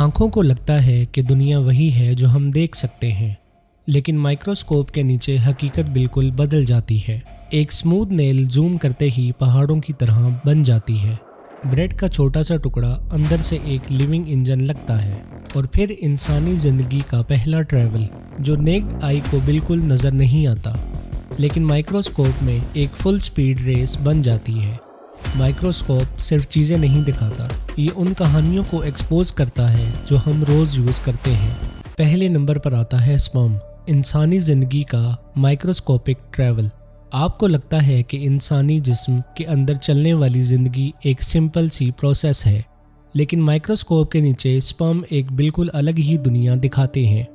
आंखों को लगता है कि दुनिया वही है जो हम देख सकते हैं, लेकिन माइक्रोस्कोप के नीचे हकीकत बिल्कुल बदल जाती है। एक स्मूथ नेल जूम करते ही पहाड़ों की तरह बन जाती है। ब्रेड का छोटा सा टुकड़ा अंदर से एक लिविंग इंजन लगता है। और फिर इंसानी ज़िंदगी का पहला ट्रैवल जो नेक्ड आई को बिल्कुल नज़र नहीं आता, लेकिन माइक्रोस्कोप में एक फुल स्पीड रेस बन जाती है। माइक्रोस्कोप सिर्फ चीज़ें नहीं दिखाता, ये उन कहानियों को एक्सपोज करता है जो हम रोज़ यूज़ करते हैं। पहले नंबर पर आता है स्पर्म, इंसानी ज़िंदगी का माइक्रोस्कोपिक ट्रैवल। आपको लगता है कि इंसानी जिस्म के अंदर चलने वाली ज़िंदगी एक सिंपल सी प्रोसेस है, लेकिन माइक्रोस्कोप के नीचे स्पर्म एक बिल्कुल अलग ही दुनिया दिखाते हैं।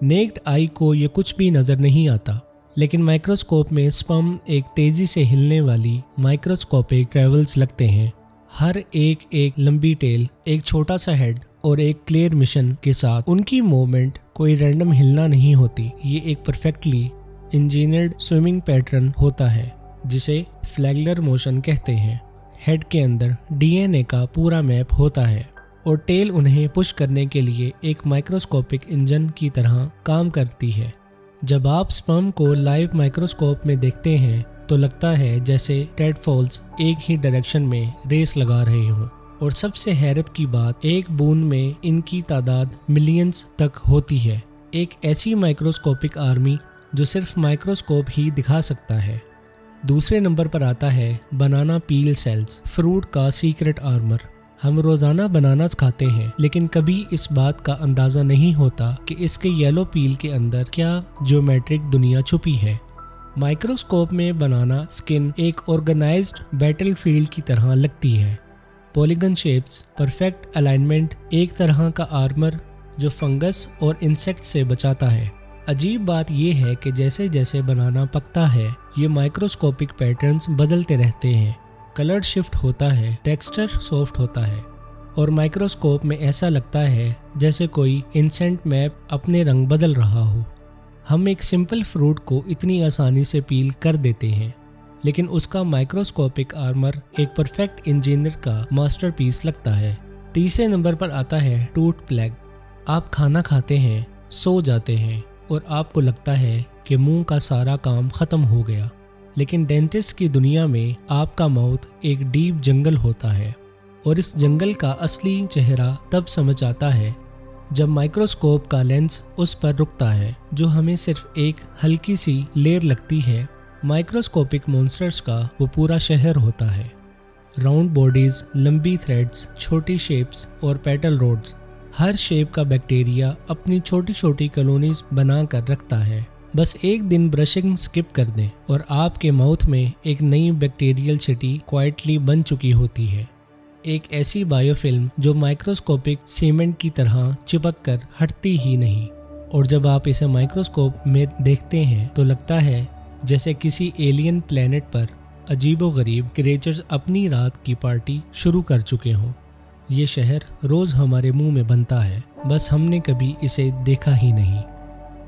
नेक्ड आई को ये कुछ भी नज़र नहीं आता, लेकिन माइक्रोस्कोप में स्पर्म एक तेज़ी से हिलने वाली माइक्रोस्कोपिक ट्रैवल्स लगते हैं। हर एक लंबी टेल, एक छोटा सा हेड और एक क्लियर मिशन के साथ उनकी मूवमेंट कोई रैंडम हिलना नहीं होती। ये एक परफेक्टली इंजीनियर्ड स्विमिंग पैटर्न होता है जिसे फ्लैगलर मोशन कहते हैं। हेड के अंदर डीएनए का पूरा मैप होता है और टेल उन्हें पुश करने के लिए एक माइक्रोस्कोपिक इंजन की तरह काम करती है। जब आप स्पर्म को लाइव माइक्रोस्कोप में देखते हैं तो लगता है जैसे टेडफॉल्स एक ही डायरेक्शन में रेस लगा रहे हों। और सबसे हैरत की बात, एक बूंद में इनकी तादाद मिलियंस तक होती है। एक ऐसी माइक्रोस्कोपिक आर्मी जो सिर्फ माइक्रोस्कोप ही दिखा सकता है। दूसरे नंबर पर आता है बनाना पील सेल्स, फ्रूट का सीक्रेट आर्मर। हम रोज़ाना बनानास खाते हैं, लेकिन कभी इस बात का अंदाज़ा नहीं होता कि इसके येलो पील के अंदर क्या ज्योमेट्रिक दुनिया छुपी है। माइक्रोस्कोप में बनाना स्किन एक ऑर्गेनाइज्ड बैटलफील्ड की तरह लगती है। पॉलीगन शेप्स, परफेक्ट अलाइनमेंट, एक तरह का आर्मर जो फंगस और इंसेक्ट से बचाता है। अजीब बात यह है कि जैसे जैसे बनाना पकता है, ये माइक्रोस्कोपिक पैटर्न्स बदलते रहते हैं। कलर शिफ्ट होता है, टेक्सचर सॉफ्ट होता है और माइक्रोस्कोप में ऐसा लगता है जैसे कोई इंसेंट मैप अपने रंग बदल रहा हो। हम एक सिंपल फ्रूट को इतनी आसानी से पील कर देते हैं, लेकिन उसका माइक्रोस्कोपिक आर्मर एक परफेक्ट इंजीनियर का मास्टरपीस लगता है। तीसरे नंबर पर आता है टूथ प्लग। आप खाना खाते हैं, सो जाते हैं और आपको लगता है कि मुंह का सारा काम खत्म हो गया, लेकिन डेंटिस्ट की दुनिया में आपका माउथ एक डीप जंगल होता है। और इस जंगल का असली चेहरा तब समझ आता है जब माइक्रोस्कोप का लेंस उस पर रुकता है, जो हमें सिर्फ एक हल्की सी लेयर लगती है। माइक्रोस्कोपिक मॉन्स्टर्स का वो पूरा शहर होता है। राउंड बॉडीज, लंबी थ्रेड्स, छोटी शेप्स और पेटल रोड्स। हर शेप का बैक्टीरिया अपनी छोटी छोटी कॉलोनीज बना कर रखता है। बस एक दिन ब्रशिंग स्किप कर दें और आपके माउथ में एक नई बैक्टीरियल सिटी क्वाइटली बन चुकी होती है। एक ऐसी बायोफिल्म जो माइक्रोस्कोपिक सीमेंट की तरह चिपक कर हटती ही नहीं। और जब आप इसे माइक्रोस्कोप में देखते हैं तो लगता है जैसे किसी एलियन प्लेनेट पर अजीबोगरीब क्रिएचर्स अपनी रात की पार्टी शुरू कर चुके हों। ये शहर रोज़ हमारे मुंह में बनता है, बस हमने कभी इसे देखा ही नहीं।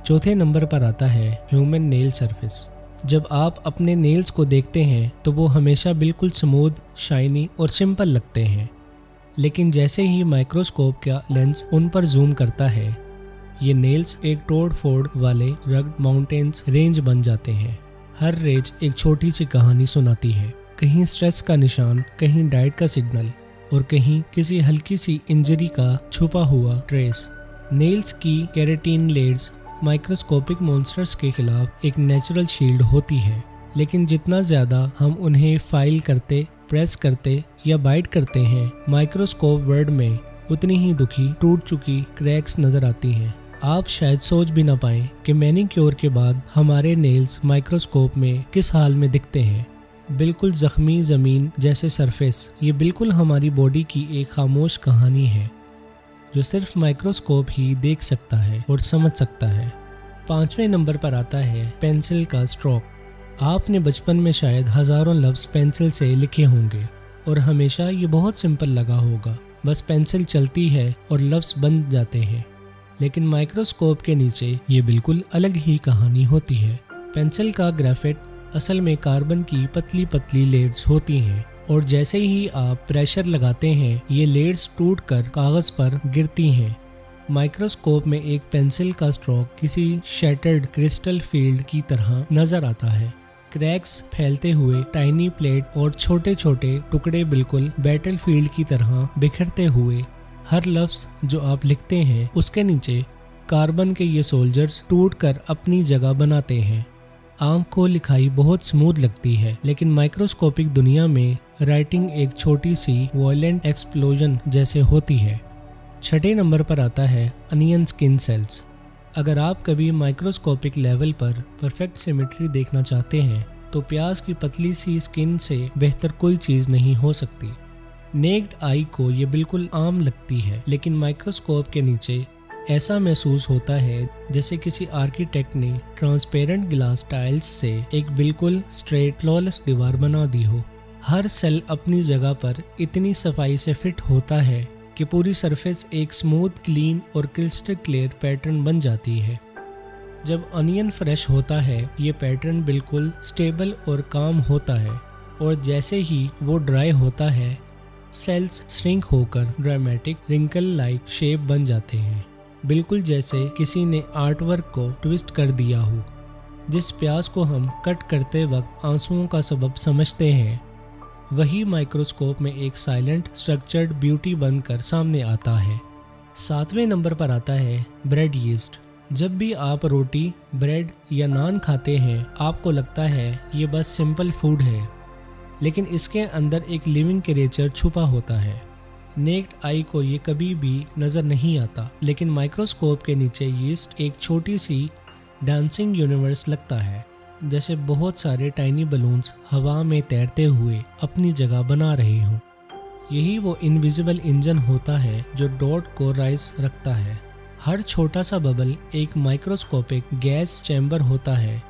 चौथे नंबर पर आता है ह्यूमन नेल सरफेस। जब आप अपने नेल्स को देखते हैं तो वो हमेशा बिल्कुल स्मूथ, शाइनी और सिंपल लगते हैं, लेकिन जैसे ही माइक्रोस्कोप का लेंस उन पर जूम करता है, ये नेल्स एक तोड़ फोड़ वाले रग्ड माउंटेन्स रेंज बन जाते हैं। हर रेंज एक छोटी सी कहानी सुनाती है, कहीं स्ट्रेस का निशान, कहीं डाइट का सिग्नल और कहीं किसी हल्की सी इंजरी का छुपा हुआ ट्रेस। नेल्स की केराटिन लेयर्स माइक्रोस्कोपिक मॉन्स्टर्स के खिलाफ एक नेचुरल शील्ड होती है, लेकिन जितना ज़्यादा हम उन्हें फाइल करते, प्रेस करते या बाइट करते हैं, माइक्रोस्कोप वर्ल्ड में उतनी ही दुखी, टूट चुकी क्रैक्स नज़र आती हैं। आप शायद सोच भी ना पाएं कि मैनीक्योर के बाद हमारे नेल्स माइक्रोस्कोप में किस हाल में दिखते हैं। बिल्कुल जख्मी ज़मीन जैसे सरफेस। ये बिल्कुल हमारी बॉडी की एक खामोश कहानी है जो सिर्फ माइक्रोस्कोप ही देख सकता है और समझ सकता है। पांचवें नंबर पर आता है पेंसिल का स्ट्रोक। आपने बचपन में शायद हज़ारों लफ्ज़ पेंसिल से लिखे होंगे और हमेशा ये बहुत सिंपल लगा होगा, बस पेंसिल चलती है और लफ्ज़ बन जाते हैं। लेकिन माइक्रोस्कोप के नीचे ये बिल्कुल अलग ही कहानी होती है। पेंसिल का ग्रेफाइट असल में कार्बन की पतली पतली लेयर्स होती हैं और जैसे ही आप प्रेशर लगाते हैं ये लेड्स टूटकर कागज पर गिरती हैं। माइक्रोस्कोप में एक पेंसिल का स्ट्रोक किसी शैटर्ड क्रिस्टल फील्ड की तरह नजर आता है। क्रैक्स फैलते हुए टाइनी प्लेट और छोटे छोटे टुकड़े बिल्कुल बैटलफील्ड की तरह बिखरते हुए। हर लफ्ज जो आप लिखते हैं उसके नीचे कार्बन के ये सोल्जर्स टूटकर अपनी जगह बनाते हैं। आंख को लिखाई बहुत स्मूथ लगती है, लेकिन माइक्रोस्कोपिक दुनिया में राइटिंग एक छोटी सी वायलेंट एक्सप्लोजन जैसे होती है। छठे नंबर पर आता है अनियन स्किन सेल्स। अगर आप कभी माइक्रोस्कोपिक लेवल पर परफेक्ट सिमेट्री देखना चाहते हैं तो प्याज की पतली सी स्किन से बेहतर कोई चीज़ नहीं हो सकती। नेक्ड आई को ये बिल्कुल आम लगती है, लेकिन माइक्रोस्कोप के नीचे ऐसा महसूस होता है जैसे किसी आर्किटेक्ट ने ट्रांसपेरेंट ग्लास टाइल्स से एक बिल्कुल स्ट्रेट फ्लॉलेस दीवार बना दी हो। हर सेल अपनी जगह पर इतनी सफाई से फिट होता है कि पूरी सरफेस एक स्मूथ, क्लीन और क्रिस्टल क्लियर पैटर्न बन जाती है। जब अनियन फ्रेश होता है ये पैटर्न बिल्कुल स्टेबल और काम होता है, और जैसे ही वो ड्राई होता है सेल्स श्रिंक होकर ड्रामेटिक रिंकल लाइक शेप बन जाते हैं, बिल्कुल जैसे किसी ने आर्ट वर्क को ट्विस्ट कर दिया हो। जिस प्याज को हम कट करते वक्त आंसुओं का सबब समझते हैं वही माइक्रोस्कोप में एक साइलेंट स्ट्रक्चर्ड ब्यूटी बनकर सामने आता है। सातवें नंबर पर आता है ब्रेड यीस्ट। जब भी आप रोटी, ब्रेड या नान खाते हैं आपको लगता है ये बस सिंपल फूड है, लेकिन इसके अंदर एक लिविंग क्रिएचर छुपा होता है। नेक्ड आई को ये कभी भी नजर नहीं आता, लेकिन माइक्रोस्कोप के नीचे यीस्ट एक छोटी सी डांसिंग यूनिवर्स लगता है, जैसे बहुत सारे टाइनी बलून्स हवा में तैरते हुए अपनी जगह बना रहे हों। यही वो इनविजिबल इंजन होता है जो डॉट को राइज रखता है। हर छोटा सा बबल एक माइक्रोस्कोपिक गैस चैम्बर होता है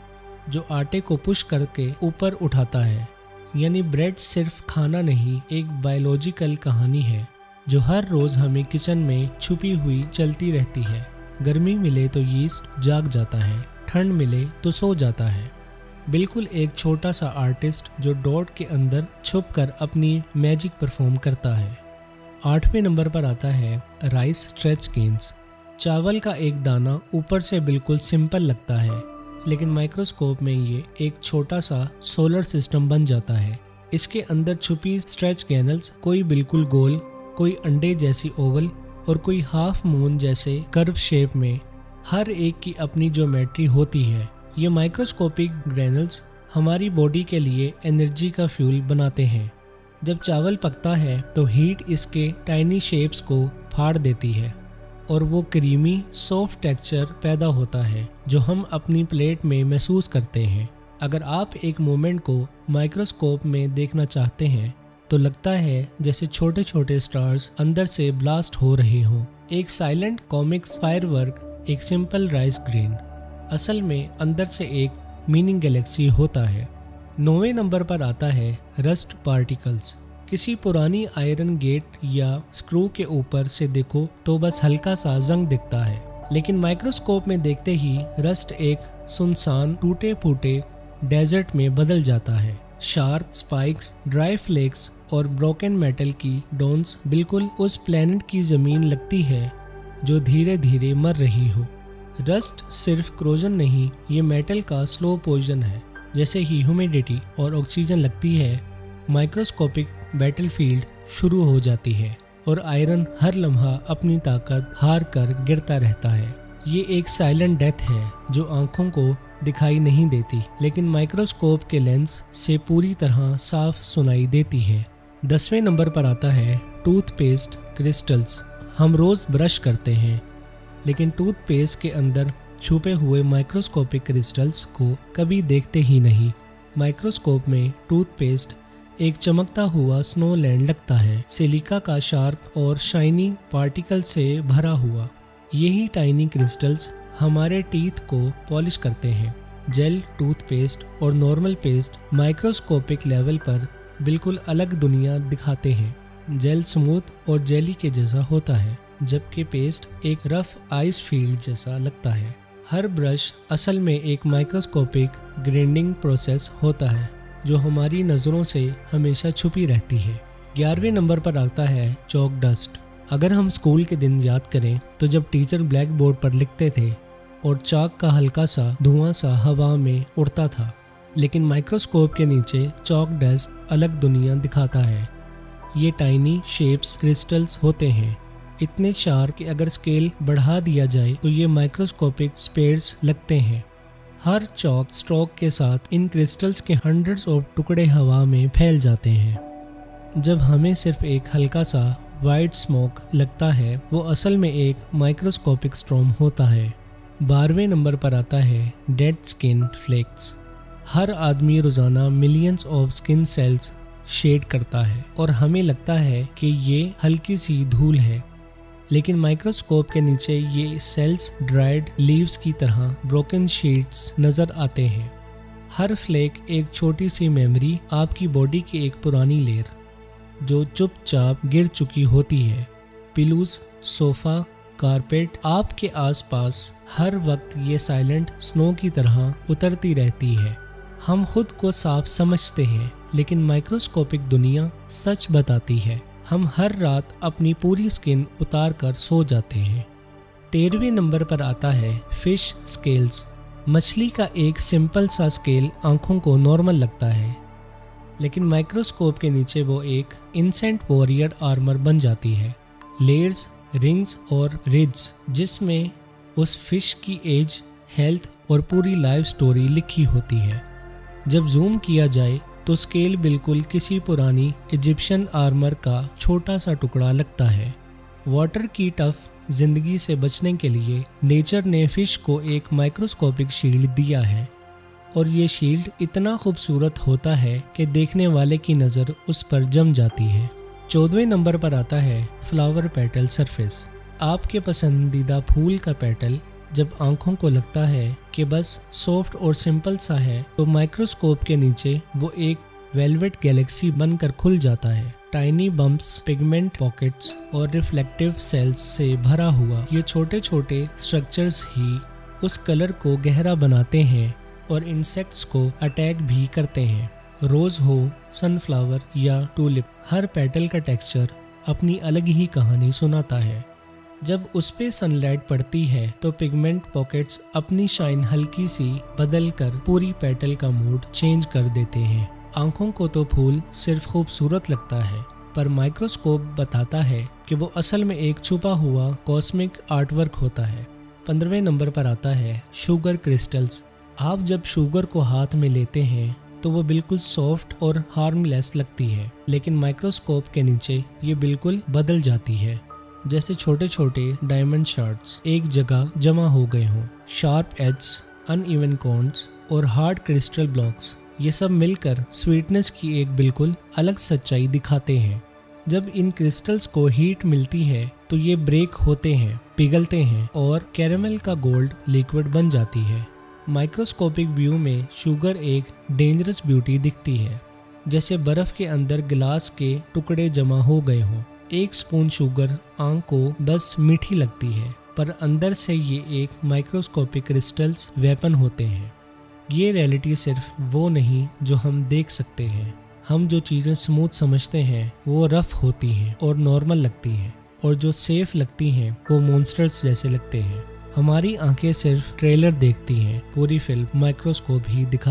जो आटे को पुश करके ऊपर उठाता है। यानी ब्रेड सिर्फ खाना नहीं, एक बायोलॉजिकल कहानी है जो हर रोज हमें किचन में छुपी हुई चलती रहती है। गर्मी मिले तो यीस्ट जाग जाता है, ठंड मिले तो सो जाता है। बिल्कुल एक छोटा सा आर्टिस्ट जो डॉट के अंदर छुपकर अपनी मैजिक परफॉर्म करता है। आठवें नंबर पर आता है राइस स्ट्रेच गेन्स। चावल का एक दाना ऊपर से बिल्कुल सिंपल लगता है, लेकिन माइक्रोस्कोप में ये एक छोटा सा सोलर सिस्टम बन जाता है। इसके अंदर छुपी स्ट्रेच गैनल्स कोई बिल्कुल गोल, कोई अंडे जैसी ओवल और कोई हाफ मून जैसे कर्व शेप में, हर एक की अपनी ज्योमेट्री होती है। ये माइक्रोस्कोपिक ग्रैनल्स हमारी बॉडी के लिए एनर्जी का फ्यूल बनाते हैं। जब चावल पकता है तो हीट इसके टाइनी शेप्स को फाड़ देती है और वो क्रीमी सॉफ्ट टेक्सचर पैदा होता है जो हम अपनी प्लेट में महसूस करते हैं। अगर आप एक मोमेंट को माइक्रोस्कोप में देखना चाहते हैं तो लगता है जैसे छोटे छोटे स्टार्स अंदर से ब्लास्ट हो रहे हों। एक साइलेंट कॉमिक्स फायरवर्क, एक सिंपल राइस ग्रेन, असल में अंदर से एक मीनिंग गैलेक्सी होता है। 9वें नंबर पर आता है रस्ट पार्टिकल्स। किसी पुरानी आयरन गेट या स्क्रू के ऊपर से देखो तो बस हल्का सा जंग दिखता है, लेकिन माइक्रोस्कोप में देखते ही रस्ट एक सुनसान टूटे फूटे डेजर्ट में बदल जाता है। शार्प स्पाइक्स, ड्राई फ्लेक्स और ब्रोकन मेटल की डोन्स बिल्कुल उस प्लेनेट की जमीन लगती है जो धीरे धीरे मर रही हो। रस्ट सिर्फ क्रोजन नहीं, ये मेटल का स्लो पॉइजन है। जैसे ही ह्यूमिडिटी और ऑक्सीजन लगती है माइक्रोस्कोपिक बैटलफील्ड शुरू हो जाती है और आयरन हर लम्हा अपनी ताकत हार कर गिरता रहता है। ये एक साइलेंट डेथ है जो आंखों को दिखाई नहीं देती, लेकिन माइक्रोस्कोप के लेंस से पूरी तरह साफ सुनाई देती है। 10वें नंबर पर आता है टूथपेस्ट क्रिस्टल्स। हम रोज ब्रश करते हैं, लेकिन टूथपेस्ट के अंदर छुपे हुए माइक्रोस्कोपिक क्रिस्टल्स को कभी देखते ही नहीं। माइक्रोस्कोप में टूथपेस्ट एक चमकता हुआ स्नोलैंड लगता है, सिलिका का शार्प और शाइनी पार्टिकल से भरा हुआ। यही टाइनी क्रिस्टल्स हमारे टीथ को पॉलिश करते हैं। जेल टूथपेस्ट और नॉर्मल पेस्ट माइक्रोस्कोपिक लेवल पर बिल्कुल अलग दुनिया दिखाते हैं। जेल स्मूथ और जेली के जैसा होता है, जबकि पेस्ट एक रफ आइस फील्ड जैसा लगता है। हर ब्रश असल में एक माइक्रोस्कोपिक ग्राइंडिंग प्रोसेस होता है। जो हमारी नज़रों से हमेशा छुपी रहती है। 11वें नंबर पर आता है चॉक डस्ट। अगर हम स्कूल के दिन याद करें तो जब टीचर ब्लैक बोर्ड पर लिखते थे और चाक का हल्का सा धुआं सा हवा में उड़ता था, लेकिन माइक्रोस्कोप के नीचे चॉक डस्ट अलग दुनिया दिखाता है। ये टाइनी शेप्स क्रिस्टल्स होते हैं, इतने शार्प कि अगर स्केल बढ़ा दिया जाए तो ये माइक्रोस्कोपिक स्पेयर्स लगते हैं। हर चॉक स्ट्रोक के साथ इन क्रिस्टल्स के हंड्रेड्स ऑफ टुकड़े हवा में फैल जाते हैं। जब हमें सिर्फ एक हल्का सा वाइट स्मोक लगता है, वो असल में एक माइक्रोस्कोपिक स्टॉर्म होता है। 12वें नंबर पर आता है डेड स्किन फ्लेक्स। हर आदमी रोजाना millions of skin cells shed करता है और हमें लगता है कि ये हल्की सी धूल है, लेकिन माइक्रोस्कोप के नीचे ये सेल्स ड्राइड लीव्स की तरह ब्रोकन शीट्स नजर आते हैं। हर फ्लेक एक छोटी सी मेमोरी, आपकी बॉडी की एक पुरानी लेयर जो चुपचाप गिर चुकी होती है। पिलूज, सोफा, कारपेट, आपके आसपास हर वक्त ये साइलेंट स्नो की तरह उतरती रहती है। हम खुद को साफ समझते हैं, लेकिन माइक्रोस्कोपिक दुनिया सच बताती है। हम हर रात अपनी पूरी स्किन उतार कर सो जाते हैं। 13वें नंबर पर आता है फिश स्केल्स। मछली का एक सिंपल सा स्केल आंखों को नॉर्मल लगता है, लेकिन माइक्रोस्कोप के नीचे वो एक इंसेंट वॉरियर आर्मर बन जाती है। लेयर्स, रिंग्स और रिड्स, जिसमें उस फिश की एज, हेल्थ और पूरी लाइफ स्टोरी लिखी होती है। जब जूम किया जाए तो स्केल बिल्कुल किसी पुरानी इजिप्शियन आर्मर का छोटा सा टुकड़ा लगता है। वाटर की टफ जिंदगी से बचने के लिए नेचर ने फिश को एक माइक्रोस्कोपिक शील्ड दिया है, और ये शील्ड इतना खूबसूरत होता है कि देखने वाले की नज़र उस पर जम जाती है। 14वें नंबर पर आता है फ्लावर पेटल सरफेस। आपके पसंदीदा फूल का पेटल जब आंखों को लगता है कि बस सॉफ्ट और सिंपल सा है, तो माइक्रोस्कोप के नीचे वो एक वेलवेट गैलेक्सी बनकर खुल जाता है। टाइनी बम्प्स, पिगमेंट पॉकेट्स और रिफ्लेक्टिव सेल्स से भरा हुआ ये छोटे छोटे स्ट्रक्चर्स ही उस कलर को गहरा बनाते हैं और इंसेक्ट्स को अटैक भी करते हैं। रोज हो, सनफ्लावर या टूलिप, हर पेटल का टेक्सचर अपनी अलग ही कहानी सुनाता है। जब उस पे सनलाइट पड़ती है तो पिगमेंट पॉकेट्स अपनी शाइन हल्की सी बदल कर पूरी पेटल का मूड चेंज कर देते हैं। आंखों को तो फूल सिर्फ खूबसूरत लगता है, पर माइक्रोस्कोप बताता है कि वो असल में एक छुपा हुआ कॉस्मिक आर्टवर्क होता है। 15वें नंबर पर आता है शुगर क्रिस्टल्स। आप जब शुगर को हाथ में लेते हैं तो वो बिल्कुल सॉफ्ट और हार्मलेस लगती है, लेकिन माइक्रोस्कोप के नीचे ये बिल्कुल बदल जाती है, जैसे छोटे छोटे डायमंड शार्ट्स एक जगह जमा हो गए हों। शार्प एड्स, अनइवन कॉर्नर्स और हार्ड क्रिस्टल ब्लॉक्स, ये सब मिलकर स्वीटनेस की एक बिल्कुल अलग सच्चाई दिखाते हैं। जब इन क्रिस्टल्स को हीट मिलती है तो ये ब्रेक होते हैं, पिघलते हैं और कैरेमल का गोल्ड लिक्विड बन जाती है। माइक्रोस्कोपिक व्यू में शुगर एक डेंजरस ब्यूटी दिखती है, जैसे बर्फ के अंदर गिलास के टुकड़े जमा हो गए हों। एक स्पून शुगर आंख को बस मीठी लगती है, पर अंदर से ये एक माइक्रोस्कोपिक क्रिस्टल्स वेपन होते हैं। ये रियलिटी सिर्फ वो नहीं जो हम देख सकते हैं। हम जो चीज़ें स्मूथ समझते हैं वो रफ होती हैं और नॉर्मल लगती हैं, और जो सेफ लगती हैं वो मॉन्स्टर्स जैसे लगते हैं। हमारी आंखें सिर्फ ट्रेलर देखती हैं, पूरी फिल्म माइक्रोस्कोप ही दिखा